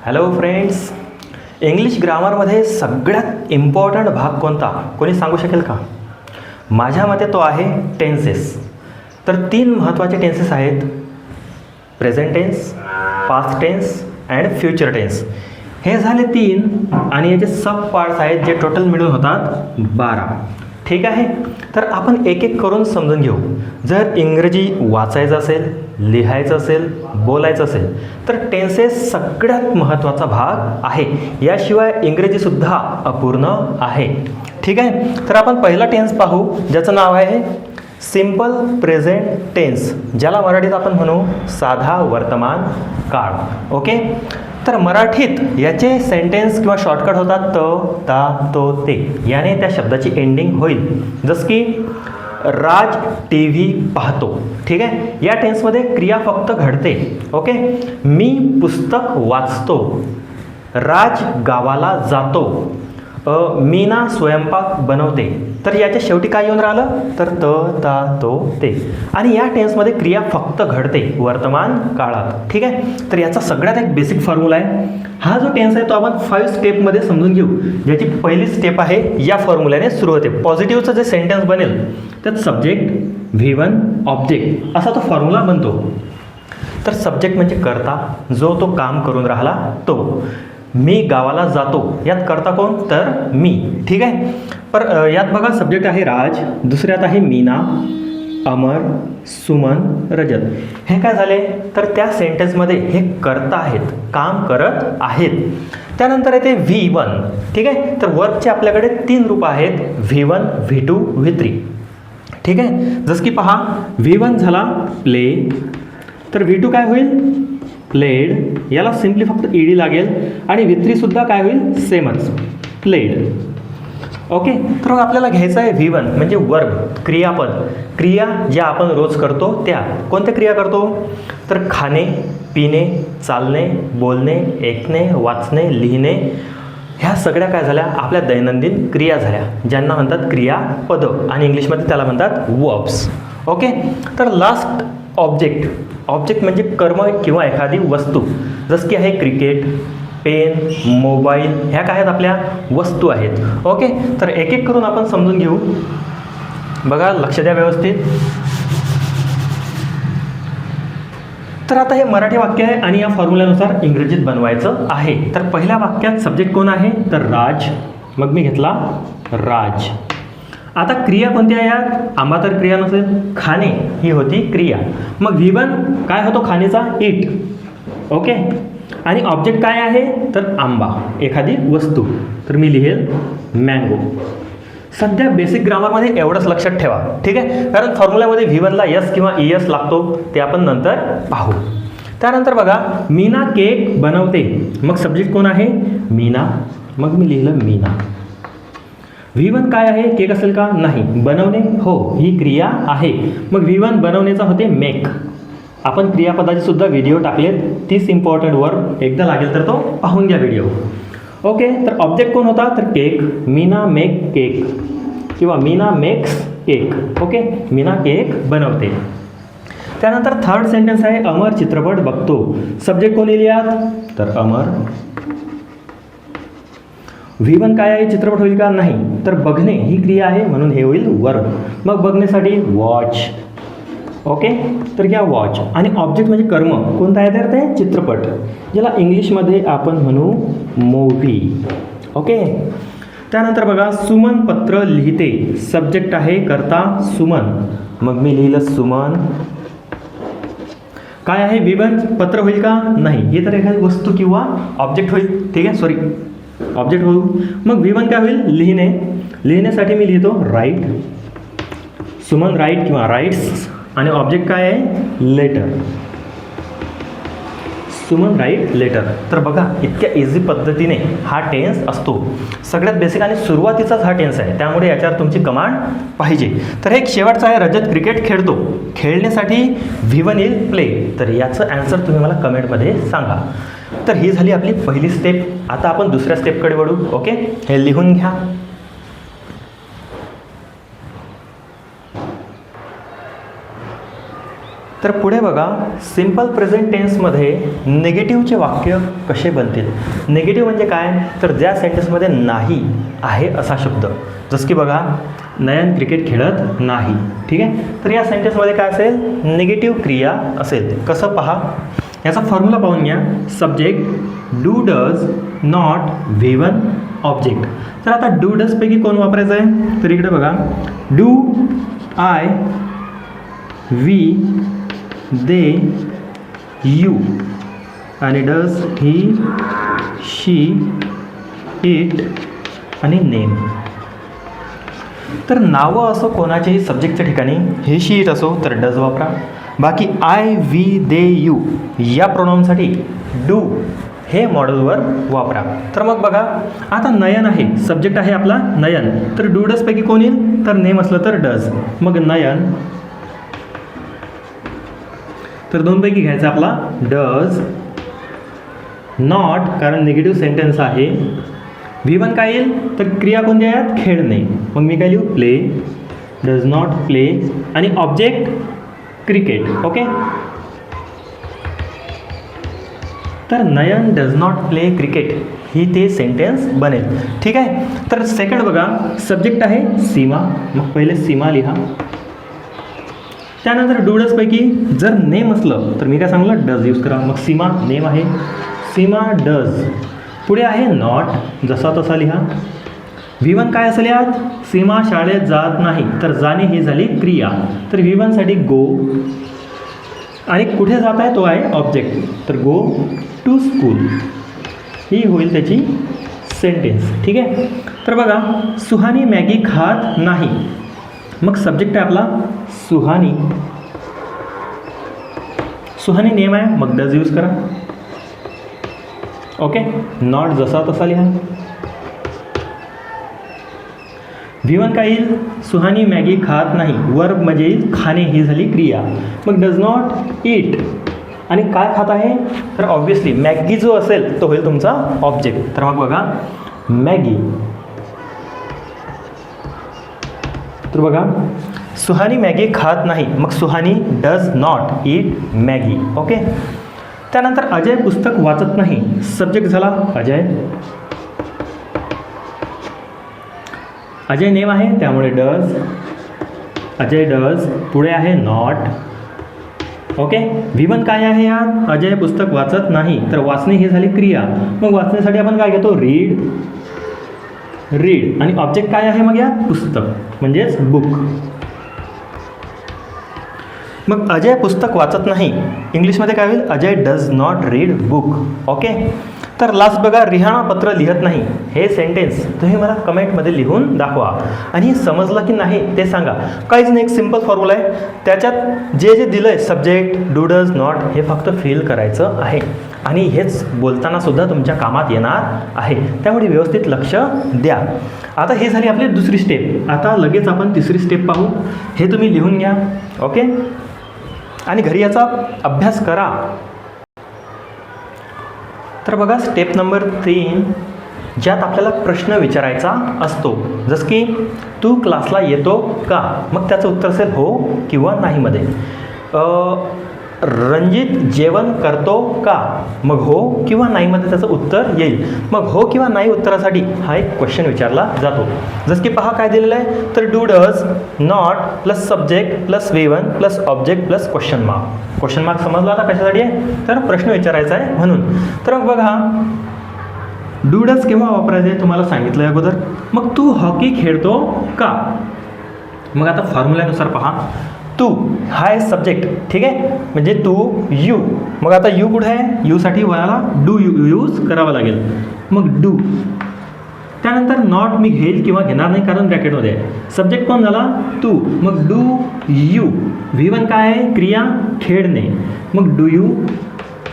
Hello friends, English ग्रामरमध्ये सगळ्यात important भाग कोणता कोणी सांगू शकेल का? माझ्या मते तो आहे टेन्सेस. तर 3 महत्त्वाचे टेन्सेस आहेत: present tense, past tense and future tense. हे झाले 3 आणि याचे सब पार्ट्स आहेत जे टोटल मिळून होतात 12. ठीक आहे, तर आपण एक एक करून समजून घेऊ. जर इंग्रजी वाचायचं असेल, लिहायचं असेल, बोलायचं असेल तर टेन्सेस सगळ्यात महत्त्वाचा भाग आहे. याशिवाय इंग्रजीसुद्धा अपूर्ण आहे. ठीक आहे, तर आपण पहिला टेन्स पाहू ज्याचं नाव आहे सिम्पल प्रेझेंट टेन्स, ज्याला मराठीत आपण म्हणू साधा वर्तमान काळ. ओके, तर मराठीत याचे सेंटेन्स किंवा शॉर्टकट होतात त, ता, तो, ते. याने त्या शब्दाची एंडिंग होईल. जसं की राज टी व्ही पाहतो. ठीक आहे, या टेन्समध्ये क्रिया फक्त घडते. ओके, मी पुस्तक वाचतो, राज गावाला जातो, मीना स्वयंपाक बनवते. तर याच्या शेवटी काय येऊन राहिलं तर त, ता, तो, ते. आणि या टेन्समध्ये क्रिया फक्त घडते वर्तमान काळात. ठीक आहे, तर याचा सगळ्यात एक बेसिक फॉर्म्युला आहे. हा जो टेन्स आहे तो आपण 5 स्टेपमध्ये समजून घेऊ. ज्याची पहिली स्टेप आहे या फॉर्म्युल्याने सुरू होते. पॉझिटिव्हचं जे सेंटेन्स बनेल त्यात सब्जेक्ट, V1, ऑब्जेक्ट असा तो फॉर्म्युला बनतो. तर सब्जेक्ट म्हणजे कर्ता, जो तो काम करून राहिला तो. मी गावाला जातो, यात करता कोण तर मी. ठीक आहे, पर यात बघा सब्जेक्ट आहे राज, दुसऱ्यात आहे मीना, अमर, सुमन, रजत. हे काय झाले तर त्या सेंटेन्समध्ये हे करता आहेत, काम करत आहेत. त्यानंतर येते V1. ठीक आहे, तर वर्कचे आपल्याकडे 3 रूप आहेत: V1, V2, V3. ठीक आहे, जसं की पहा V1 झाला प्ले, तर V2 काय होईल प्लेड. याला सिम्पली फक्त ईडी लागेल. आणि V3 सुद्धा काय होईल सेमच, प्लेड. ओके, तर मग आपल्याला घ्यायचं आहे V1 म्हणजे वर्ब, क्रियापद. क्रिया ज्या आपण रोज करतो त्या. कोणत्या क्रिया करतो तर खाणे, पिणे, चालणे, बोलणे, ऐकणे, वाचणे, लिहिणे. ह्या सगळ्या काय झाल्या आपल्या दैनंदिन क्रिया झाल्या, ज्यांना म्हणतात क्रियापद आणि इंग्लिशमध्ये त्याला म्हणतात वर्ब्स. ओके, तर लास्ट ऑब्जेक्ट. ऑब्जेक्ट म्हणजे कर्म किंवा एखादी वस्तू. जसं की आहे क्रिकेट, पेन, मोबाईल. ह्या काय आहेत आपल्या वस्तू आहेत. ओके, तर एक एक करून आपण समजून घेऊ. बघा, लक्ष द्या व्यवस्थित. तर आता हे मराठी वाक्य आहे आणि या फॉर्म्युल्यानुसार इंग्रजीत बनवायचं आहे. तर पहिल्या वाक्यात सब्जेक्ट कोण आहे तर राज, मग मी घेतला राज. आता क्रिया कोणती आहे यात? आंबा तर क्रिया नसेल, खाणे ही होती क्रिया. मग V1 काय होतो खाण्याचा इट. ओके, आणि ऑब्जेक्ट काय आहे तर आंबा, एखादी वस्तू. तर मी लिहेल मँगो. सध्या बेसिक ग्रामरमध्ये एवढंच लक्षात ठेवा. ठीक आहे, कारण फॉर्म्युल्यामध्ये V1ला यस किंवा ES लागतो, ते आपण नंतर पाहू. त्यानंतर बघा मीना केक बनवते, मग सब्जेक्ट कोण आहे मीना, मग मी लिहिलं मीना. V1 काय आहे केक असेल का नाही, बनवणे हो ही क्रिया आहे. मग V1 बनवण्याचा होते मेक. आपण क्रियापदाचे सुद्धा व्हिडिओ टाकलेत, 30 इम्पॉर्टंट वर्ब. एकदा लागेल तर तो पाहून घ्या व्हिडिओ. ओके, तर ऑब्जेक्ट कोण होता तर केक. मीना मेक केक किंवा Meena makes cake. Okay, Meena cake बनवते. त्यानंतर थर्ड सेंटेन्स आहे अमर चित्रपट बघतो. सब्जेक्ट कोणी लिहात तर अमर. V1 काय आहे चित्रपट होईल का नाही, तर बघणे ही क्रिया आहे म्हणून हे होईल वर्ब. मग बघण्यासाठी वॉच. ओके, तर घ्या वॉच. आणि ऑब्जेक्ट म्हणजे कर्म कोणता आहे तर ते चित्रपट, ज्याला इंग्लिशमध्ये आपण म्हणू मूव्ही. ओके, त्यानंतर बघा सुमन पत्र लिहिते. सब्जेक्ट आहे करता सुमन, मग मी लिहिलं सुमन. काय आहे V1 पत्र होईल का नाही, हे तर एखादी वस्तू किंवा ऑब्जेक्ट होईल. ठीक आहे, सॉरी ऑब्जेक्ट होऊ. मग V1 काय होईल लिहिणे. लिहिण्यासाठी मी लिहितो राईट. सुमन राईट किंवा राईट्स. आणि ऑब्जेक्ट काय आहे लेटर. Suman right letter. तर बघा इतक्या इझी पद्धतीने हा टेन्स असतो. सगळ्यात बेसिक आणि सुरुवातीचाच हा टेन्स आहे, त्यामुळे याच्यावर तुमची कमांड पाहिजे. तर एक शेवटचा आहे रजत क्रिकेट खेळतो. खेळण्यासाठी V1 येईल प्ले. तर याचं ॲन्सर तुम्ही मला कमेंटमध्ये सांगा. तर ही झाली आपली पहिली स्टेप. आता आपण दुसऱ्या स्टेपकडे वळू. ओके, हे लिहून घ्या. तर पुढे बघा, सिम्पल प्रेझेंट टेन्समध्ये निगेटिव्हचे वाक्य कसे बनतील. निगेटिव्ह म्हणजे काय, तर ज्या सेंटेन्समध्ये नाही आहे असा शब्द. जसं की बघा, नयन क्रिकेट खेळत नाही. ठीक आहे, तर या सेंटेन्समध्ये काय असेल, निगेटिव्ह क्रिया असेल. कसं पहा, याचा फॉर्म्युला पाहून घ्या. Subject do does not V1 object. तर आता डू डजपैकी कोण वापरायचं आहे, तर इकडे बघा, do I we they you आणि डज ही शी इट आणि नेम. तर नावं असो कोणाच्याही सब्जेक्टच्या ठिकाणी हे शी इट असो तर डज वापरा. बाकी आय वी दे यू या प्रोनाऊनसाठी डू हे मॉडेलवर वापरा. तर मग बघा, आता नयन आहे, सब्जेक्ट आहे आपला नयन, तर डू डजपैकी कोण येईल, तर नेम असलं तर डज. मग नयन, तर दोनपैकी घ्यायचा आपला डज नॉट, कारण निगेटिव्ह सेंटेन्स आहे. V1 काय येईल, तर क्रिया कोणत्या आहेत, खेळणे. मग मी काय लिहू, प्ले, डज नॉट प्ले आणि ऑब्जेक्ट क्रिकेट. ओके, तर नयन डज नॉट प्ले क्रिकेट ही ते सेंटेन्स बनेल. ठीक आहे, तर सेकंड बघा, सब्जेक्ट आहे सीमा, मग पहिले सीमा लिहा. त्यानंतर डूडजपैकी जर नेम असलं तर मी काय सांगलं, डज यूज करा. मग सीमा नेम आहे, सीमा डज. पुढे आहे नॉट, जसा तसा लिहा. V1 काय असेल यात, सीमा शाळेत जात नाही, तर जाणे ही झाली क्रिया, तर V1 साठी गो. आणि कुठे जात आहे तो आहे ऑब्जेक्ट, तर गो टू स्कूल ही होईल त्याची सेंटेन्स. ठीक आहे, तर बघा, सुहानी मॅगी खात नाही, मग सब्जेक्ट आहे आपला सुहानी. सुहानी नेम आहे, मग डज यूज करा. ओके, नॉट जसा तसा लिहा. V1 काय येईल, सुहानी मॅगी खात नाही, वर्ब म्हणजे येईल खाणे ही झाली क्रिया, मग डज नॉट ईट. आणि काय खात आहे, तर ऑब्व्हियसली मॅगी जो असेल तो होईल तुमचा ऑब्जेक्ट. तर मग बघा, मॅगी. तर बघा, सुहानी मॅगी खात नाही, मग Suhani does not eat Maggi. Okay, त्यानंतर अजय पुस्तक वाचत नाही, सब्जेक्ट झाला अजय. अजय नेम आहे त्यामुळे डज, अजय डज. पुढे आहे नॉट. ओके, V1 काय आहे यात, अजय पुस्तक वाचत नाही, तर वाचणे ही झाली क्रिया, मग वाचण्यासाठी आपण काय घेतो, रीड. रीड आणि ऑब्जेक्ट काय आहे मग यात, पुस्तक म्हणजेच बुक. मग अजय पुस्तक वाचत नाही, इंग्लिशमध्ये काय होईल, Ajay does not read book. Okay, तर लास्ट बघा, रिहाणा पत्र लिहत नाही, हे सेंटेन्स तुम्ही मला कमेंटमध्ये लिहून दाखवा आणि समजलं की नाही ते सांगा. काहीच नाही, एक सिम्पल फॉर्म्युला आहे, त्याच्यात जे जे दिलं आहे सब्जेक्ट डू डज नॉट हे फक्त फिल करायचं आहे आणि हेच बोलताना सुद्धा तुमच्या कामात येणार आहे, त्यामुळे व्यवस्थित लक्ष द्या. आता ही झाली आपली दुसरी स्टेप. आता लगेच आपण तिसरी स्टेप पाहू, हे तुम्ही लिहून घ्या. ओके, आणि घरी याचा अभ्यास करा. तर बघा, स्टेप नंबर 3, ज्यात आपल्याला प्रश्न विचारायचा असतो, जसं की तू क्लासला येतो का, मग त्याचं उत्तर असेल हो किंवा नाहीमध्ये. रणजित जेवण करतो का, मग हो किंवा नाहीमध्ये त्याचं उत्तर येईल. मग हो किंवा नाही उत्तरासाठी हा एक क्वेश्चन विचारला जातो. जसं की पहा काय दिलेलं आहे, तर do does not plus subject plus V1 plus object plus question mark. Question mark समजला आता कशासाठी आहे, तर प्रश्न विचारायचा आहे म्हणून. तर मग बघा, डू डज केव्हा वापरायचे आहे तुम्हाला सांगितलं आहे अगोदर. मग तू हॉकी खेळतो का, मग आता फॉर्म्युल्यानुसार पहा, तू हा आहे सब्जेक्ट. ठीक आहे, म्हणजे तू यू, मग आता यू कुठे आहे, यूसाठी वयाला डू यूज करावं लागेल, मग डू. त्यानंतर नॉट मी घेईल किंवा घेणार नाही कारण ब्रॅकेटमध्ये आहे. सब्जेक्ट कोण झाला, तू, मग डू यू. V1 काय आहे, क्रिया खेळणे, मग डू यू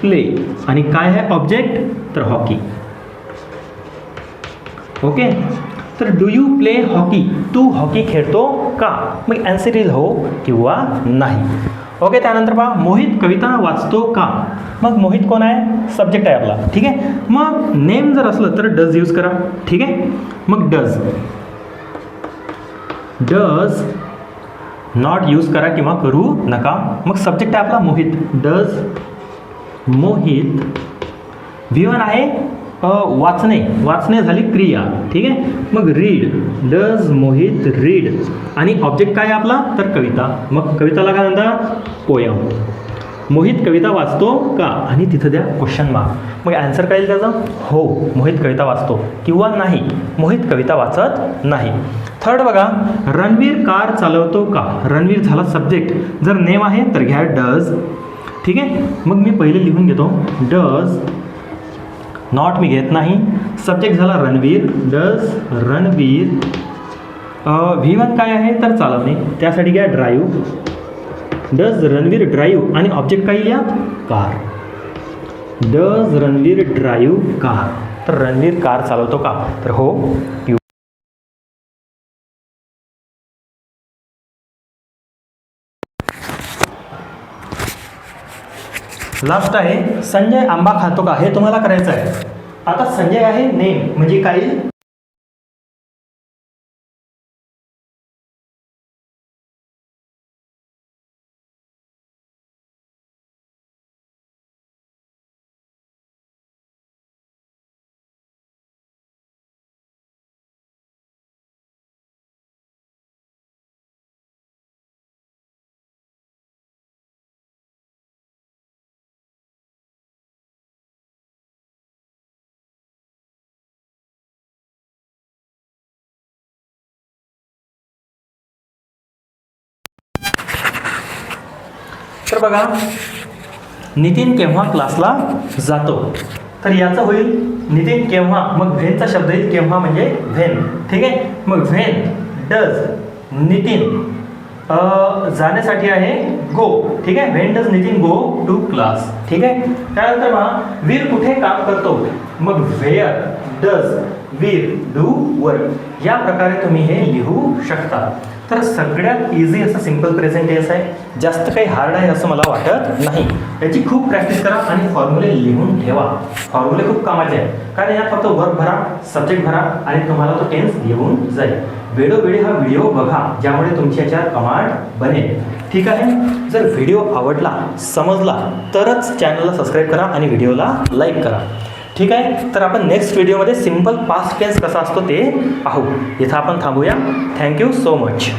प्ले. आणि काय आहे ऑब्जेक्ट, तर हॉकी. ओके, तर डू यू प्ले हॉकी, तू हॉकी खेळतो का, मग ॲन्सर येईल हो किंवा नाही. ओके, त्यानंतर पहा, मोहित कविता वाचतो का, मग मोहित कोण आहे, सब्जेक्ट आहे आपला. ठीक आहे, मग नेम जर असलं तर डज यूज करा. ठीक आहे, मग डज. डज नॉट यूज करा किंवा करू नका. मग सब्जेक्ट आहे आपला मोहित. डज मोहित. V1 आहे वाचणे. वाचणे झाली क्रिया. ठीक आहे. मग रीड. Does Mohit read. आणि ऑब्जेक्ट काय आहे आपला, तर कविता. मग कविताला काय म्हणतात, पोयम. मोहित कविता वाचतो का, आणि तिथं द्या क्वेश्चन मार्क. मग आन्सर काय येईल त्याचा, हो मोहित कविता वाचतो, किंवा नाही मोहित कविता वाचत नाही. थर्ड बघा, रणवीर कार चालवतो का. रणवीर झाला सब्जेक्ट. जर नेम आहे तर घ्या डज. ठीक आहे. मग मी पहिले लिहून घेतो डज. नॉट मी घेत नाही. सब्जेक्ट झाला रणवीर. डज रणवीर. V1 काय आहे, तर चालवणे. त्यासाठी घ्या ड्राईव्ह. Does Ranveer drive. आणि ऑब्जेक्ट काय लिहा, car. Does Ranveer drive car. तर रणवीर कार चालवतो का, तर हो. लास्ट आहे संजय आंबा खातो का. हे तुम्हाला करायचं आहे. आता संजय आहे नेम, म्हणजे काय, तर बघा, नितीन केव्हा क्लासला जातो, तर याचं होईल नितीन केव्हा. मग व्हेनचा शब्द येईल केव्हा, म्हणजे व्हेन. ठीक आहे. मग व्हेन डज नितीन जाण्यासाठी आहे गो. ठीक आहे. When does Nitin go to class. ठीक आहे. त्यानंतर पहा, वीर कुठे काम करतो. मग where does Veer do work. या प्रकारे तुम्ही हे लिहू शकता. तर सगळ्यात इझी असं सिम्पल प्रेझेंट टेन्स आहे. जास्त काही हार्ड आहे असं मला वाटत नाही. याची खूप प्रॅक्टिस करा आणि फॉर्म्युले लिहून ठेवा. फॉर्म्युले खूप कामाचे आहे, कारण यात फक्त वर्ब भरा, सब्जेक्ट भरा आणि तुम्हाला तो टेन्स येऊन जाईल. वेळोवेळी हा व्हिडिओ बघा, ज्यामुळे तुमची याच्यात कमांड बनेल. ठीक आहे. जर व्हिडिओ आवडला, समजला, तरच चॅनलला सबस्क्राईब करा आणि व्हिडिओला लाईक करा. ठीक आहे. तर आपण नेक्स्ट व्हिडिओमध्ये सिम्पल पास्ट टेन्स कसा असतो ते पाहू. इथं आपण थांबूया. Thank you so much.